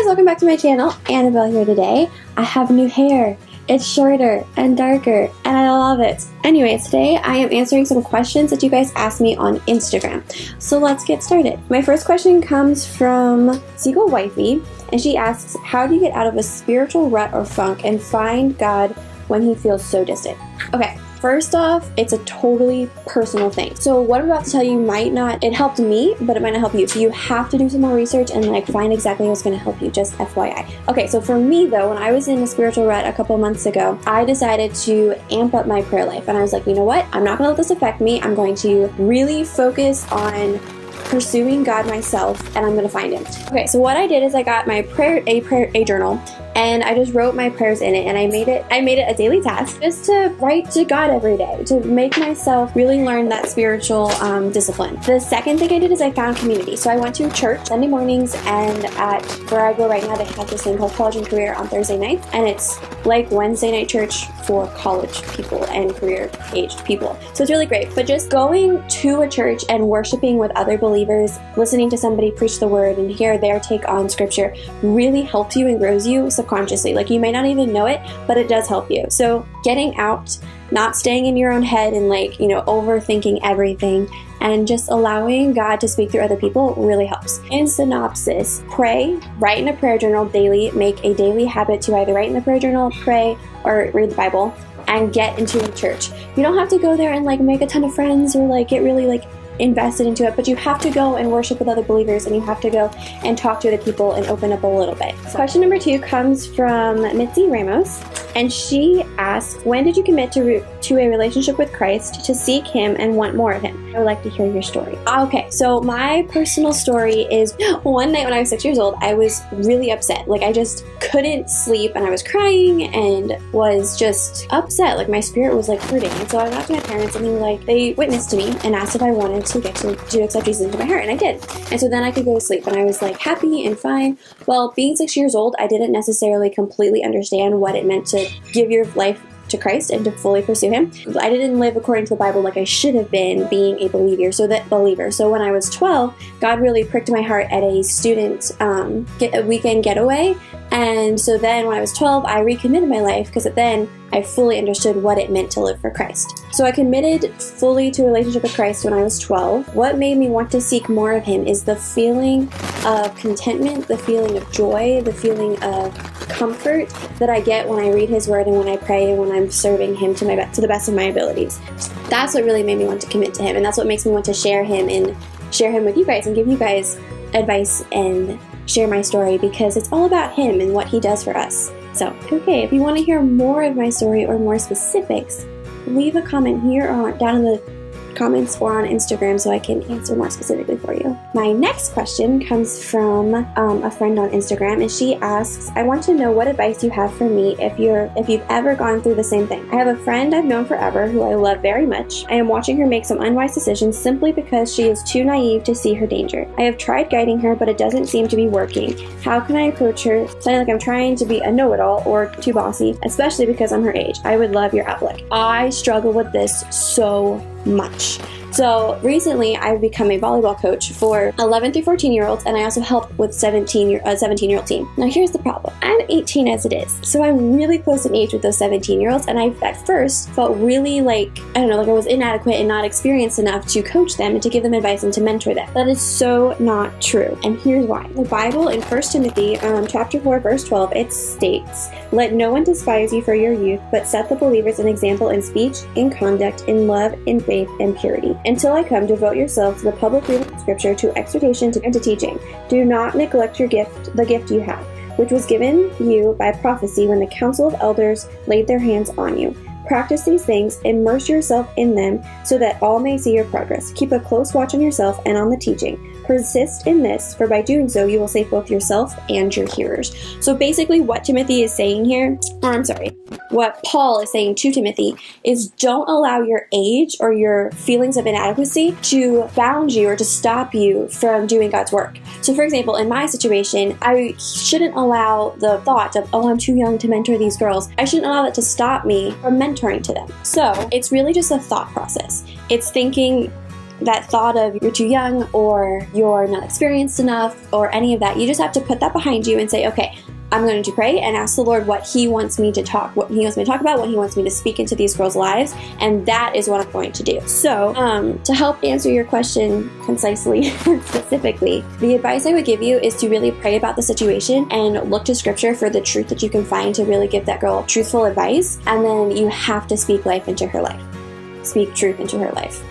guys, welcome back to my channel. Annabelle here today. I have new hair. It's shorter and darker and I love it. Anyways, today I am answering some questions that you guys asked me on Instagram. So let's get started. My first question comes from Seagull Wifey, and she asks, how do you get out of a spiritual rut or funk and find God when he feels so distant? Okay. First off, it's a totally personal thing. So what I'm about to tell you might not, it helped me, but it might not help you. So you have to do some more research and find exactly what's going to help you, just FYI. Okay, so for me though, when I was in a spiritual rut a couple months ago, I decided to amp up my prayer life. And I was like, you know what? I'm not going to let this affect me. I'm going to really focus on pursuing God myself, and I'm going to find him. Okay, so what I did is I got my a journal, and I just wrote my prayers in it, and I made it a daily task just to write to God every day, to make myself really learn that spiritual discipline. The second thing I did is I found community. So I went to church Sunday mornings, and at where I go right now, they have this thing called College and Career on Thursday nights, and it's like Wednesday night church for college people and career-aged people. So it's really great. But just going to a church and worshiping with other believers, listening to somebody preach the word and hear their take on scripture really helps you and grows you subconsciously. Like, you may not even know it, but it does help you. So getting out, not staying in your own head and overthinking everything, and just allowing God to speak through other people really helps. In synopsis, pray, write in a prayer journal daily, make a daily habit to either write in the prayer journal, pray, or read the Bible, and get into a church. You don't have to go there and make a ton of friends or get really invested into it, but you have to go and worship with other believers, and you have to go and talk to other people and open up a little bit. So question number 2 comes from Mitzi Ramos, and she asks, when did you commit to a relationship with Christ, to seek him and want more of him? I would like to hear your story. Okay, so my personal story is one night when I was 6 years old, I was really upset. I just couldn't sleep, and I was crying and was just upset. My spirit was hurting. And so I went up to my parents, and they witnessed to me and asked if I wanted to accept Jesus into my heart, and I did. And so then I could go to sleep, and I was happy and fine. Well, being 6 years old, I didn't necessarily completely understand what it meant to give your life to Christ and to fully pursue him. I didn't live according to the Bible like I should have been, being a believer. So when I was 12, God really pricked my heart at a student weekend getaway. And so then when I was 12, I recommitted my life, because then I fully understood what it meant to live for Christ. So I committed fully to a relationship with Christ when I was 12. What made me want to seek more of him is the feeling of contentment, the feeling of joy, the feeling of comfort that I get when I read his word and when I pray and when I'm serving him to the best of my abilities. That's what really made me want to commit to him, and that's what makes me want to share him with you guys and give you guys advice and share my story, because it's all about him and what he does for us. So, okay, if you want to hear more of my story or more specifics, leave a comment here or down in the comments or on Instagram so I can answer more specifically for you. My next question comes from a friend on Instagram, and she asks, I want to know what advice you have for me if you've ever gone through the same thing. I have a friend I've known forever who I love very much. I am watching her make some unwise decisions simply because she is too naive to see her danger. I have tried guiding her, but it doesn't seem to be working. How can I approach her, sounding like I'm trying to be a know-it-all or too bossy, especially because I'm her age? I would love your outlook. I struggle with this so much. So recently I've become a volleyball coach for 11 through 14-year-olds, and I also help with 17-year-old team. Now here's the problem. I'm 18 as it is, so I'm really close in age with those 17-year-olds, and I at first felt really I was inadequate and not experienced enough to coach them and to give them advice and to mentor them. That is so not true, and here's why. The Bible in 1 Timothy chapter 4 verse 12, it states, let no one despise you for your youth, but set the believers an example in speech, in conduct, in love, in faith, and purity. Until I come, devote yourself to the public reading of Scripture, to exhortation, and to teaching. Do not neglect the gift you have, which was given you by prophecy when the council of elders laid their hands on you. Practice these things, immerse yourself in them, so that all may see your progress. Keep a close watch on yourself and on the teaching. Persist in this, for by doing so, you will save both yourself and your hearers. So basically what Timothy is saying here, what Paul is saying to Timothy is, don't allow your age or your feelings of inadequacy to bound you or to stop you from doing God's work. So for example, in my situation, I shouldn't allow the thought of, I'm too young to mentor these girls. I shouldn't allow that to stop me from mentoring to them. So it's really just a thought process. It's thinking, that thought of you're too young or you're not experienced enough or any of that. You just have to put that behind you and say, okay, I'm going to pray and ask the Lord what He wants me to talk about, what He wants me to speak into these girls' lives, and that is what I'm going to do. So, to help answer your question concisely and specifically, the advice I would give you is to really pray about the situation and look to Scripture for the truth that you can find to really give that girl truthful advice, and then you have to speak life into her life. Speak truth into her life.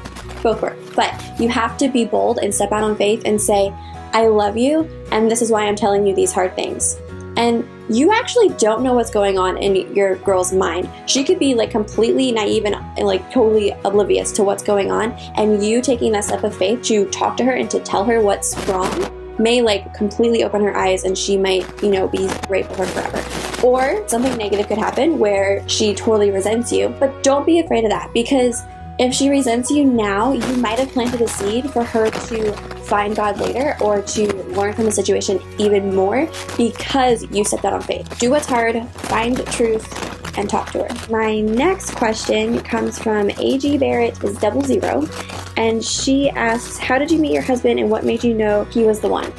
Both work. But you have to be bold and step out on faith and say, I love you, and this is why I'm telling you these hard things. And you actually don't know what's going on in your girl's mind. She could be like completely naive and like totally oblivious to what's going on. And you taking that step of faith to talk to her and to tell her what's wrong may like completely open her eyes, and she might, be grateful for her forever. Or something negative could happen where she totally resents you. But don't be afraid of that, because if she resents you now, you might have planted a seed for her to find God later or to learn from the situation even more because you stepped out on faith. Do what's hard, find truth, and talk to her. My next question comes from AG Barrett is 00, and she asks, how did you meet your husband and what made you know he was the one?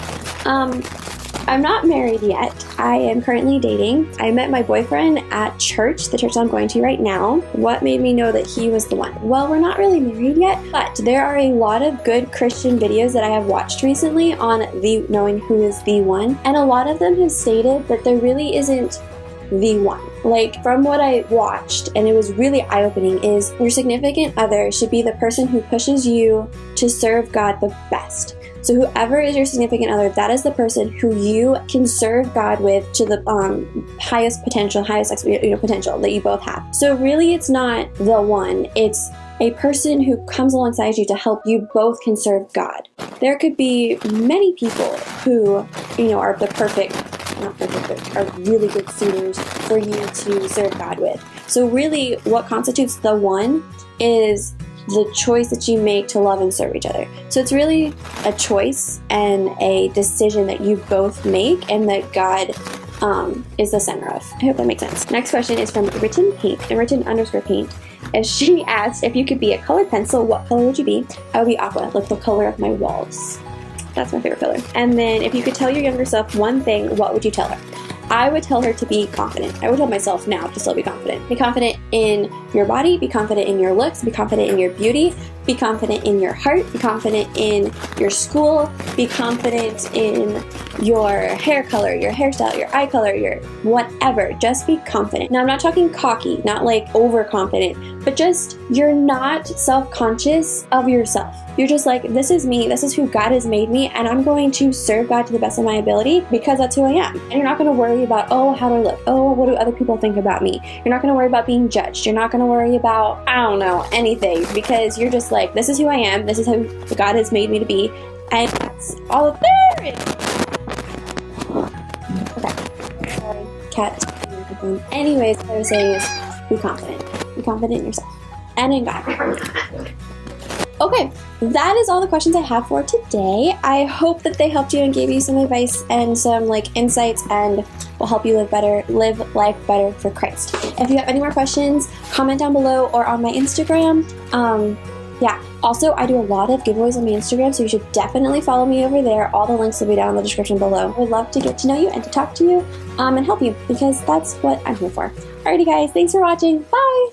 I'm not married yet. I am currently dating. I met my boyfriend at church, the church I'm going to right now. What made me know that he was the one? Well, we're not really married yet, but there are a lot of good Christian videos that I have watched recently on the knowing who is the one, and a lot of them have stated that there really isn't the one. Like, from what I watched, and it was really eye-opening, is your significant other should be the person who pushes you to serve God the best. So whoever is your significant other, that is the person who you can serve God with to the highest potential, potential that you both have. So really, it's not the one. It's a person who comes alongside you to help you both can serve God. There could be many people who, are the perfect, not perfect, but are really good suitors for you to serve God with. So really, what constitutes the one is the choice that you make to love and serve each other. So it's really a choice and a decision that you both make, and that God is the center of. I hope that makes sense. Next question is from written_paint. If she asked, if you could be a colored pencil, what color would you be? I would be aqua, like the color of my walls. That's my favorite color. And then if you could tell your younger self one thing, what would you tell her? I would tell her to be confident. I would tell myself now to still be confident. Be confident in your body, be confident in your looks, be confident in your beauty, be confident in your heart, be confident in your school, be confident in your hair color, your hairstyle, your eye color, your whatever. Just be confident. Now, I'm not talking cocky, not like overconfident, but just you're not self-conscious of yourself. You're just like, this is me, this is who God has made me, and I'm going to serve God to the best of my ability because that's who I am. And you're not going to worry about, oh, how do I look? Oh, what do other people think about me? You're not going to worry about being judged. You're not going to worry about, I don't know, anything, because you're just like, this is who I am, this is who God has made me to be, and that's all of there is. Okay. Sorry, cat. Anyways, what I was saying is, be confident. Be confident in yourself and in God. Okay, that is all the questions I have for today. I hope that they helped you and gave you some advice and some insights and will help you live life better for Christ. If you have any more questions, comment down below or on my Instagram. Also, I do a lot of giveaways on my Instagram, so you should definitely follow me over there. All the links will be down in the description below. I would love to get to know you and to talk to you and help you, because that's what I'm here for. Alrighty guys, thanks for watching. Bye!